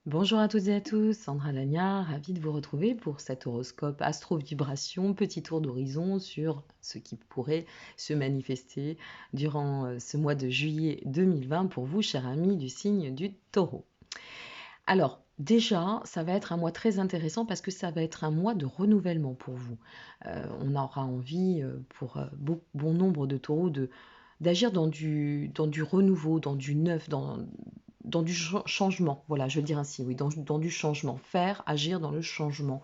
Bonjour à toutes et à tous, Sandra Dagna, ravie de vous retrouver pour cet horoscope Astro-Vibration, petit tour d'horizon sur ce qui pourrait se manifester durant ce mois de juillet 2020 pour vous, chers amis du signe du Taureau. Alors, déjà, ça va être un mois très intéressant parce que ça va être un mois de renouvellement pour vous. On aura envie, pour bon nombre de taureaux, d'agir dans du renouveau, dans du neuf, dans du changement. Voilà, je veux dire ainsi, oui, dans du changement. Faire, agir dans le changement.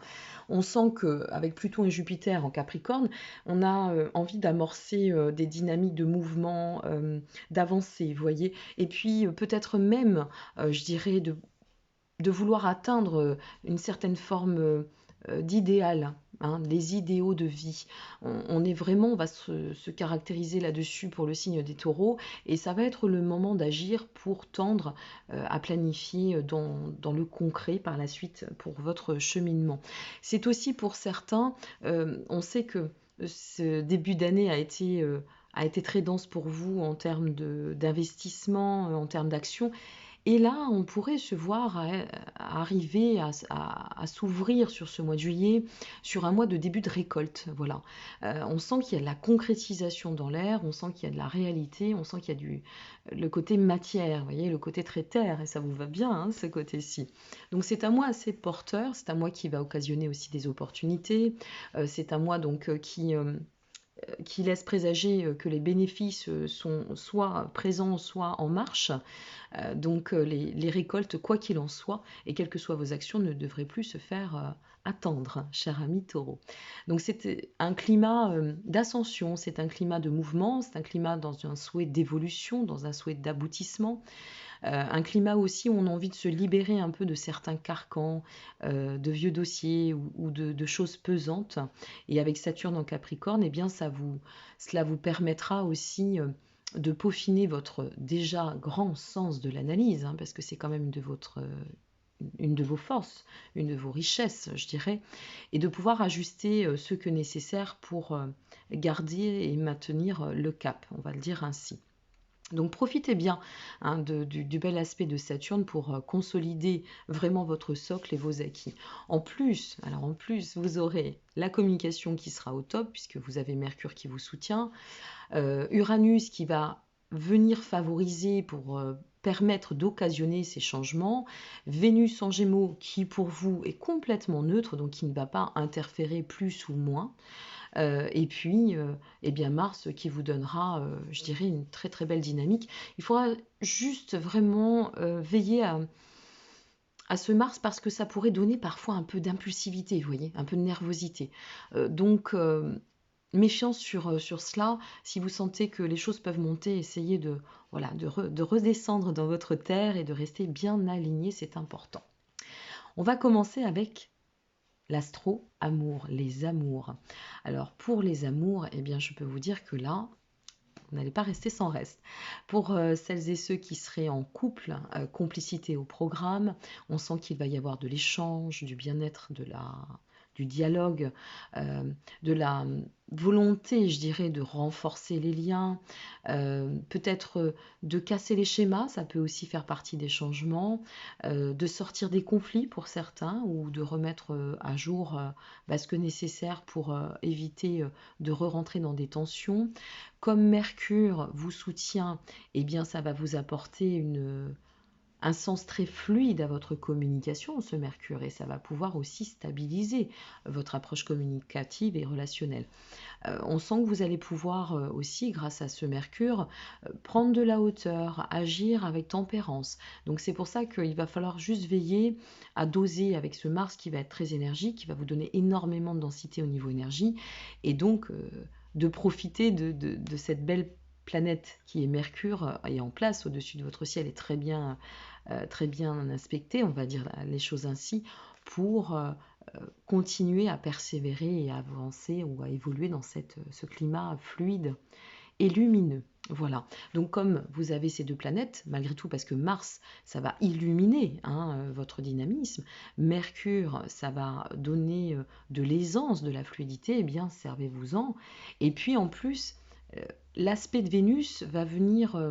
On sent qu'avec Pluton et Jupiter en Capricorne, on a envie d'amorcer des dynamiques de mouvement, d'avancer, vous voyez. Et puis peut-être même, je dirais, de vouloir atteindre une certaine forme d'idéal, hein, les idéaux de vie. On est vraiment, on va se caractériser là-dessus pour le signe des taureaux, et ça va être le moment d'agir pour tendre à planifier dans le concret par la suite pour votre cheminement. C'est aussi pour certains, on sait que ce début d'année a été très dense pour vous en termes d'investissement, en termes d'action, et là, on pourrait se voir arriver à s'ouvrir sur ce mois de juillet, sur un mois de début de récolte. Voilà. On sent qu'il y a de la concrétisation dans l'air, on sent qu'il y a de la réalité, on sent qu'il y a le côté matière, vous voyez, le côté très terre, et ça vous va bien, hein, ce côté-ci. Donc c'est un mois assez porteur, c'est un mois qui va occasionner aussi des opportunités, c'est un mois donc qui laisse présager que les bénéfices sont soit présents, soit en marche. Donc les récoltes, quoi qu'il en soit, et quelles que soient vos actions, ne devraient plus se faire attendre, cher ami taureau. Donc c'est un climat d'ascension, c'est un climat de mouvement, c'est un climat dans un souhait d'évolution, dans un souhait d'aboutissement. Un climat aussi où on a envie de se libérer un peu de certains carcans, de vieux dossiers ou de choses pesantes. Et avec Saturne en Capricorne, eh bien cela vous permettra aussi de peaufiner votre déjà grand sens de l'analyse, hein, parce que c'est quand même une de vos forces, une de vos richesses, je dirais, et de pouvoir ajuster ce que nécessaire pour garder et maintenir le cap, on va le dire ainsi. Donc profitez bien, hein, du bel aspect de Saturne pour consolider vraiment votre socle et vos acquis. En plus, vous aurez la communication qui sera au top puisque vous avez Mercure qui vous soutient, Uranus qui va venir favoriser pour permettre d'occasionner ces changements, Vénus en Gémeaux qui pour vous est complètement neutre, donc qui ne va pas interférer plus ou moins, et puis, eh bien Mars qui vous donnera, je dirais, une très très belle dynamique. Il faudra juste vraiment veiller à ce Mars parce que ça pourrait donner parfois un peu d'impulsivité, vous voyez, un peu de nervosité. Donc, méfiance sur cela. Si vous sentez que les choses peuvent monter, essayez voilà, de redescendre dans votre terre et de rester bien aligné, c'est important. On va commencer avec l'astro amour, les amours. Alors pour les amours, eh bien je peux vous dire que là, vous n'allez pas rester sans reste. Pour celles et ceux qui seraient en couple, complicité au programme, on sent qu'il va y avoir de l'échange, du bien-être, du dialogue, de la volonté, je dirais, de renforcer les liens, peut-être de casser les schémas, ça peut aussi faire partie des changements, de sortir des conflits pour certains ou de remettre à jour ce que nécessaire pour éviter de re-rentrer dans des tensions. Comme Mercure vous soutient, eh bien ça va vous apporter un sens très fluide à votre communication, ce Mercure, et ça va pouvoir aussi stabiliser votre approche communicative et relationnelle. On sent que vous allez pouvoir aussi, grâce à ce Mercure, prendre de la hauteur, agir avec tempérance. Donc c'est pour ça qu'il va falloir juste veiller à doser avec ce Mars qui va être très énergique, qui va vous donner énormément de densité au niveau énergie, et donc de profiter de cette belle planète qui est Mercure est en place au-dessus de votre ciel et très bien inspectée, on va dire les choses ainsi, pour continuer à persévérer et à avancer ou à évoluer dans ce climat fluide et lumineux. Voilà. Donc comme vous avez ces deux planètes, malgré tout, parce que Mars, ça va illuminer, hein, votre dynamisme, Mercure, ça va donner de l'aisance, de la fluidité, eh bien servez-vous-en. Et puis en plus, l'aspect de Vénus va venir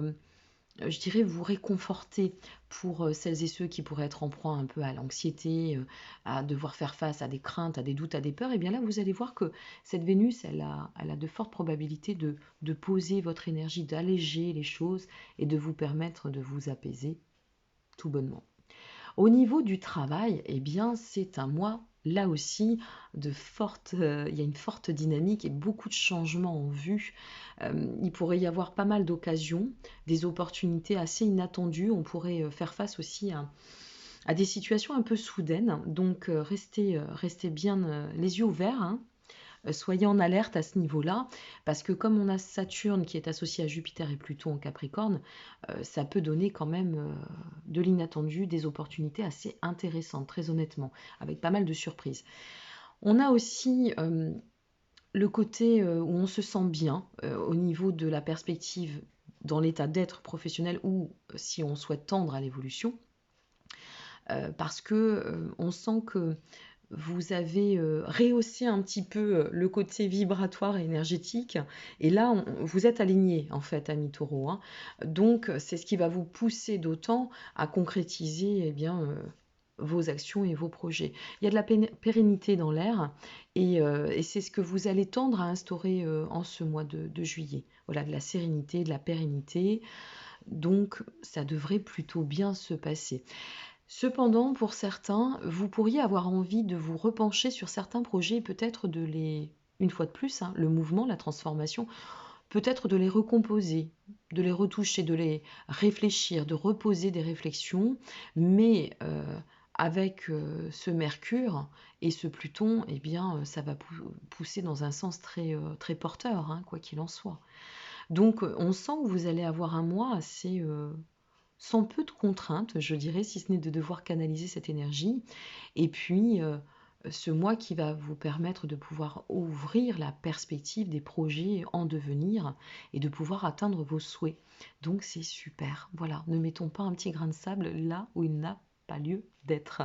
je dirais, vous réconforter pour celles et ceux qui pourraient être en proie un peu à l'anxiété, à devoir faire face à des craintes, à des doutes, à des peurs, et bien là, vous allez voir que cette Vénus, elle a de fortes probabilités de poser votre énergie, d'alléger les choses et de vous permettre de vous apaiser tout bonnement. Au niveau du travail, eh bien, c'est un mois, là aussi, il y a une forte dynamique et beaucoup de changements en vue. Il pourrait y avoir pas mal d'occasions, des opportunités assez inattendues. On pourrait faire face aussi à des situations un peu soudaines. Donc, restez bien les yeux ouverts, hein. Soyez en alerte à ce niveau-là, parce que comme on a Saturne qui est associé à Jupiter et Pluton en Capricorne, ça peut donner quand même de l'inattendu, des opportunités assez intéressantes, très honnêtement, avec pas mal de surprises. On a aussi le côté où on se sent bien au niveau de la perspective dans l'état d'être professionnel ou si on souhaite tendre à l'évolution, parce que on sent que vous avez rehaussé un petit peu le côté vibratoire et énergétique. Et là, vous êtes aligné, en fait, ami Taureau, hein. Donc, c'est ce qui va vous pousser d'autant à concrétiser eh bien, vos actions et vos projets. Il y a de la pérennité dans l'air et c'est ce que vous allez tendre à instaurer en ce mois de juillet. Voilà, de la sérénité, de la pérennité. Donc, ça devrait plutôt bien se passer. Cependant, pour certains, vous pourriez avoir envie de vous repencher sur certains projets, peut-être une fois de plus, hein, le mouvement, la transformation, peut-être de les recomposer, de les retoucher, de les réfléchir, de reposer des réflexions, mais avec ce Mercure et ce Pluton, eh bien, ça va pousser dans un sens très porteur, hein, quoi qu'il en soit. Donc, on sent que vous allez avoir un mois assez sans peu de contraintes, je dirais, si ce n'est de devoir canaliser cette énergie. Et puis, ce mois qui va vous permettre de pouvoir ouvrir la perspective des projets en devenir et de pouvoir atteindre vos souhaits. Donc, c'est super. Voilà, ne mettons pas un petit grain de sable là où il n'a pas lieu d'être.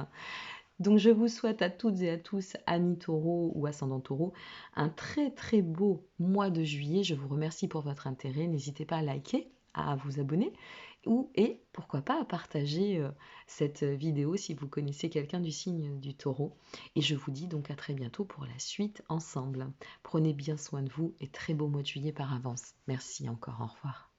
Donc, je vous souhaite à toutes et à tous, amis taureaux ou ascendant taureau, un très très beau mois de juillet. Je vous remercie pour votre intérêt. N'hésitez pas à liker, à vous abonner et pourquoi pas à partager cette vidéo si vous connaissez quelqu'un du signe du taureau. Et je vous dis donc à très bientôt pour la suite ensemble. Prenez bien soin de vous et très beau mois de juillet par avance. Merci encore, au revoir.